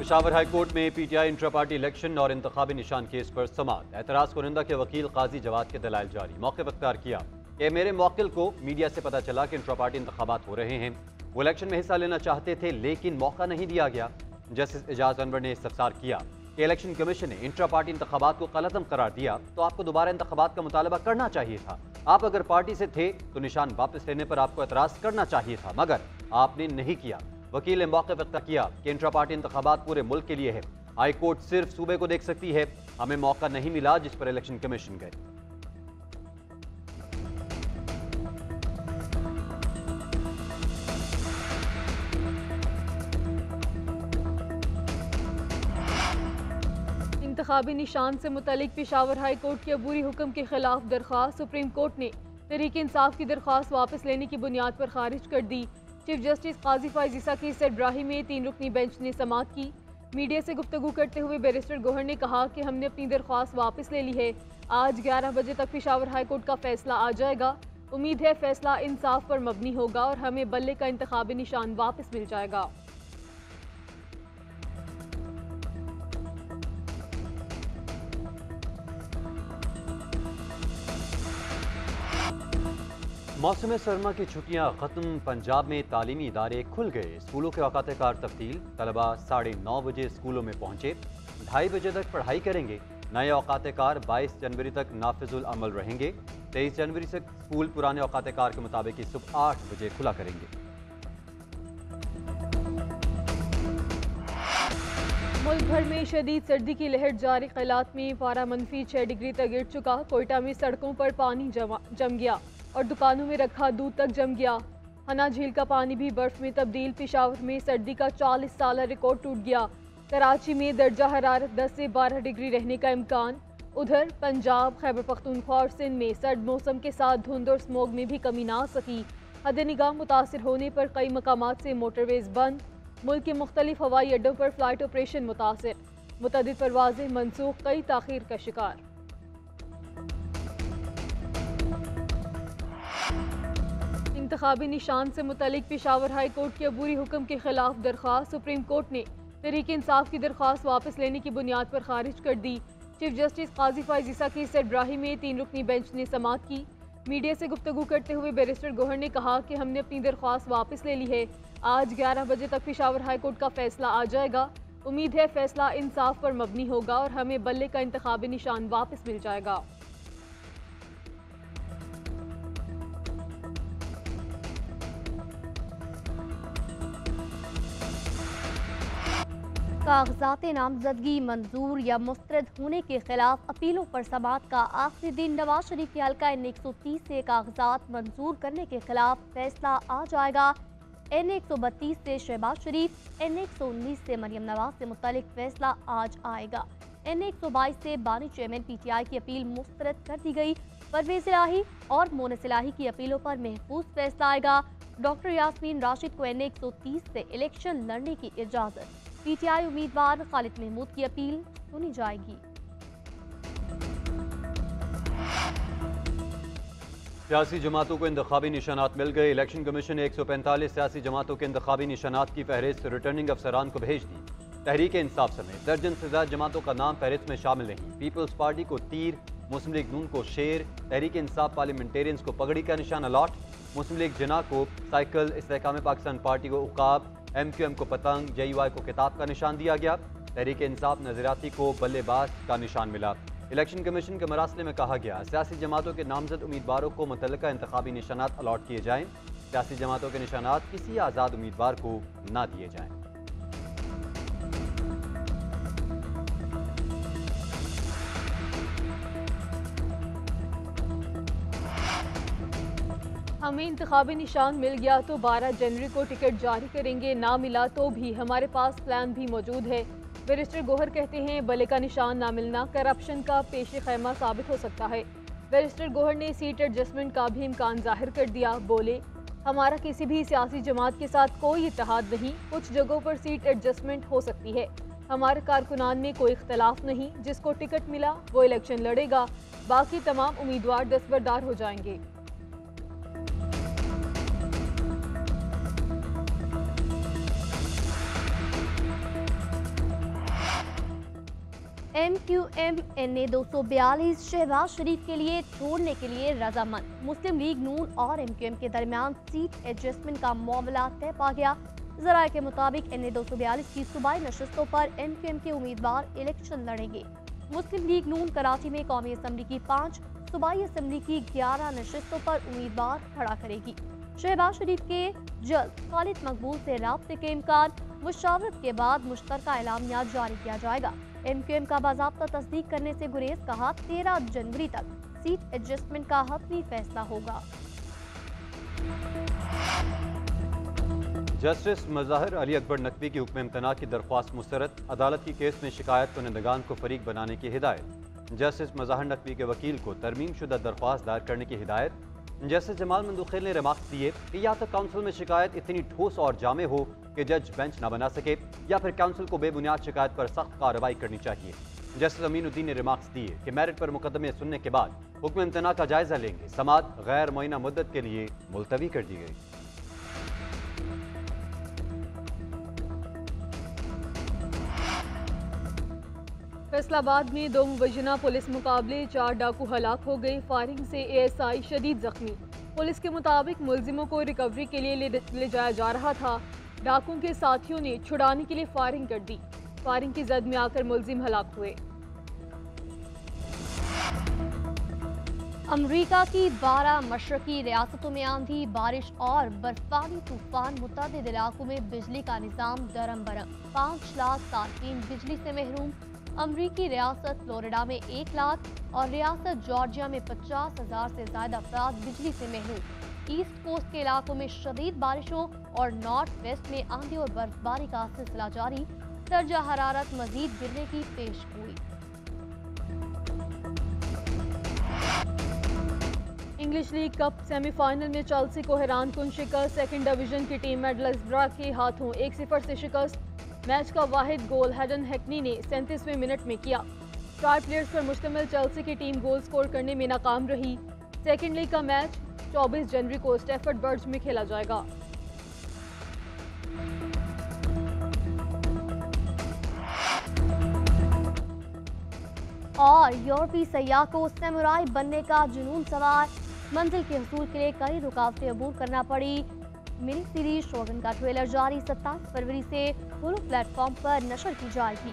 Peshawar high court में PTI intra party election और इंतखाबी निशान केस पर समाअत। एतराज कुनिंदा के वकील काजी जवाद के दलाइल जारी। मौक़िफ़ इख्तियार किया कि मेरे मौक्किल को मीडिया से पता चला कि इंट्रा पार्टी इंतखाबात हो रहे हैं, वो इलेक्शन में हिस्सा लेना चाहते थे लेकिन मौका नहीं दिया गया। जस्टिस एजाज अनवर ने इस्तफसार किया कि इलेक्शन कमीशन ने इंट्रा पार्टी इंतखाबात को गलतम करार दिया तो आपको दोबारा इंतखाबात का मुतालबा करना चाहिए था। आप अगर पार्टी से थे तो निशान वापस लेने पर आपको एतराज़ करना चाहिए था, मगर आपने नहीं किया। वकील ने मौक़िफ़ इख्तियार किया कि इंट्रा पार्टी इंतखाबात पूरे मुल्क के लिए है, हाई कोर्ट सिर्फ सूबे को देख सकती है। हमें मौका नहीं मिला जिस पर इलेक्शन कमीशन गए। इंतखाबी निशान से मुतल्लिक पेशावर हाई कोर्ट के अबूरी हुक्म के खिलाफ दरख्वास्त सुप्रीम कोर्ट ने तहरीक इंसाफ की दरख्वास्त वापस लेने की बुनियाद पर खारिज कर दी। चीफ जस्टिस काजी फैज़ ईसा की सेट इब्राहिम में 3 रुकनी बेंच ने समाअत की। मीडिया से गुफ्तगू करते हुए बैरिस्टर गोहर ने कहा कि हमने अपनी दरख्वास्त वापस ले ली है। आज 11 बजे तक पेशावर हाई कोर्ट का फैसला आ जाएगा। उम्मीद है फैसला इंसाफ पर मबनी होगा और हमें बल्ले का इंतखाबी निशान वापस मिल जाएगा। मौसम सरमा की छुट्टियां खत्म। पंजाब में तालीमी इदारे खुल गए। स्कूलों के औकात कार तब्दील। तलबा 9:30 बजे स्कूलों में पहुंचे, 2:30 बजे तक पढ़ाई करेंगे। नए औकात कार 22 जनवरी तक नाफिजुल अमल रहेंगे। 23 जनवरी से स्कूल पुराने औकात कार के मुताबिक ही सुबह 8 बजे खुला करेंगे। मुल्क भर में शदीद सर्दी की लहर जारी। क़िलात में पारा -6 डिग्री तक गिर चुका। कोयटा में सड़कों पर पानी जम गया और दुकानों में रखा दूध तक जम गया। हना झील का पानी भी बर्फ में तब्दील। पेशावर में सर्दी का 40 साल रिकॉर्ड टूट गया। कराची में दर्जा हरारत 10 से 12 डिग्री रहने का इम्कान। उधर पंजाब, खैबर पख्तूनख्वा और सिंध में सर्द मौसम के साथ धुंध और स्मोग में भी कमी ना सकी। हद निगाह मुतासिर होने पर कई मकामात से मोटरवेज बंद। मुल्क के मुख्तलिफ हवाई अड्डों पर फ्लाइट ऑपरेशन मुतासिर। मुतअद्दिद परवाजें मनसूख, कई ताख़ीर का शिकार। इंतखाबी निशान से मुतल्लिक पेशावर हाई कोर्ट के अबूरी हुक्म के खिलाफ दरख्वास्त सुप्रीम कोर्ट ने तहरीक इंसाफ की दरख्वास्त वापस लेने की बुनियाद पर खारिज कर दी। चीफ जस्टिस काजी फैज़ ईसा की सेट इब्राहिम में 3 रुकनी बेंच ने समाअत की। मीडिया से गुफ्तगू करते हुए बैरिस्टर गोहर ने कहा कि हमने अपनी दरख्वास्त वापस ले ली है। आज 11 बजे तक पेशावर हाई कोर्ट का फैसला आ जाएगा। उम्मीद है फैसला इंसाफ पर मबनी होगा और हमें बल्ले का इंतखाबी निशान वापस मिल जाएगा। कागजात नामजदगी मंजूर या मुस्तरद होने के खिलाफ अपीलों पर समाअत का आखिरी दिन। नवाज शरीफ के हल्का N130 से कागजात मंजूर करने के खिलाफ फैसला आ जाएगा। N132 से शहबाज शरीफ, N119 से मरियम नवाज से मुतालिक फैसला आज आएगा। N122 से बानी चेयरमैन PTI की अपील मुस्तरद कर दी गई। परवेज इलाही और मोनस इलाही की अपीलों पर महफूज फैसला आएगा। डॉक्टर यास्मीन राशिद को N130 से इलेक्शन लड़ने की इजाजत। PTI उम्मीदवार खालिद महमूद की अपील सुनी जाएगी। सियासी जमातों को इंतखाबी निशानात मिल गए। इलेक्शन कमीशन ने 145 सियासी जमातों के इंतखाबी निशानात की फहरिस्त रिटर्निंग अफसरान को भेज दी। तहरीक इंसाफ समेत दर्जन से ज्यादा जमातों का नाम फहरिस्त में शामिल नहीं। पीपल्स पार्टी को तीर, मुस्लिम लीग नून को शेर, तहरीक इंसाफ पार्लियामेंटेरियंस को पगड़ी का निशान अलॉट, मुस्लिम लीग जना को साइकिल, इस्तेहकाम पाकिस्तान पार्टी को उकाब, MQM को पतंग, JUI को किताब का निशान दिया गया। तहरीक इंसाफ नजरियाती को बल्लेबाज का निशान मिला। इलेक्शन कमीशन के मरासले में कहा गया सियासी जमातों के नामजद उम्मीदवारों को मुतल्लिका इंतखाबी निशानात अलॉट किए जाएं। सियासी जमातों के निशानात किसी आज़ाद उम्मीदवार को ना दिए जाएं। हमें इंतखाबी निशान मिल गया तो 12 जनवरी को टिकट जारी करेंगे, ना मिला तो भी हमारे पास प्लान भी मौजूद है। बैरिस्टर गोहर कहते हैं बल्ले का निशान ना मिलना करप्शन का पेश खैमा साबित हो सकता है। बैरिस्टर गोहर ने सीट एडजस्टमेंट का भी इम्कान जाहिर कर दिया। बोले, हमारा किसी भी सियासी जमात के साथ कोई इत्तेहाद नहीं। कुछ जगहों पर सीट एडजस्टमेंट हो सकती है। हमारे कारकुनान में कोई इख्तलाफ नहीं। जिसको टिकट मिला वो इलेक्शन लड़ेगा, बाकी तमाम उम्मीदवार दस्तबरदार हो जाएंगे। MQM NA 242 शहबाज शरीफ के लिए छोड़ने के लिए रजामंद। मुस्लिम लीग नून और MQM के दरमियान सीट एडजस्टमेंट का मामला तय पा गया। जराये के मुताबिक NA 242 की सूबाई नशस्तों पर MQM के उम्मीदवार इलेक्शन लड़ेंगे। मुस्लिम लीग नून कराची में कौमी असम्बली की 5, सूबाई असम्बली की 11 नशस्तों पर उम्मीदवार खड़ा करेगी। शहबाज शरीफ के जल्द खालिद मकबूल से राब्ते के इम्कान, मुशावरत के बाद मुश्तरका एलामिया जारी किया जाएगा। MQM का बाज़ाब्ता तस्दीक करने से गुरेज कहा 13 जनवरी तक सीट एडजस्टमेंट का हतमी फैसला होगा। जस्टिस मज़ाहिर अली अकबर नकवी की हुक्म इम्तना की दरख्वास्त मुस्तरद, अदालत की केस में शिकायत कुनिंदगान को फरीक बनाने की हिदायत। जस्टिस मज़ाहिर नकवी के वकील को तरमीम शुदा दरख्वास्त दायर करने की हिदायत। जस्टिस जमाल मंदूखेल ने रिमार्क्स दिए कि या तो काउंसिल में शिकायत इतनी ठोस और जामे हो कि जज बेंच न बना सके, या फिर काउंसिल को बेबुनियाद शिकायत पर सख्त कार्रवाई करनी चाहिए। जस्टिस अमीनुद्दीन ने रिमार्क्स दिए कि मेरिट पर मुकदमे सुनने के बाद हुक्म इम्तना का जायजा लेंगे। समाअत गैर मुअय्यना मुद्दत के लिए मुलतवी कर दी गई। फैसलाबाद में 2 मुबैना पुलिस मुकाबले, 4 डाकू हलाक हो गए। फायरिंग से ASI शदीद जख्मी। पुलिस के मुताबिक मुलजिमों को रिकवरी के लिए ले जाया जा रहा था। डाकुओं के साथियों ने छुड़ाने के लिए फायरिंग कर दी। फायरिंग की जद में आकर मुलजिम हलाक हुए। अमरीका की 12 मशरकी रियासतों में आंधी, बारिश और बर्फानी तूफान, मुतअद्दिद इलाकों में बिजली का निज़ाम दरम बरम। 5 लाख सार्फिन बिजली से महरूम। अमरीकी रियासत फ्लोरिडा में 1 लाख और रियासत जॉर्जिया में 50,000 से ज्यादा अफराद बिजली से महरूम। ईस्ट कोस्ट के इलाकों में शदीद बारिशों और नॉर्थ वेस्ट में आंधी और बर्फबारी का सिलसिला जारी। दर्जा हरारत मजीद गिरने की पेशगोई। इंग्लिश लीग कप सेमीफाइनल में चेल्सी को हैरानकुन शिकस्त। सेकंड डिवीजन की टीम मिडलसब्रा के हाथों 1-0 से शिकस्त। मैच का वाहिद गोल हेडन हैकनी ने 37वें मिनट में किया। 4 प्लेयर्स पर मुश्तमिल चेल्सी की टीम गोल स्कोर करने में नाकाम रही। सेकंड लीग का मैच 24 जनवरी को स्टैफर्ड ब्रिज में खेला जाएगा। और यूरोपीय सयाह को सैमुराई बनने का जुनून सवार, मंजिल के हसूल के लिए कई रुकावटें अबूर करना पड़ी। मिनी सीरीज शोगन का ट्रेलर जारी, 27 फरवरी से हुलू प्लेटफॉर्म पर नशर की जाएगी।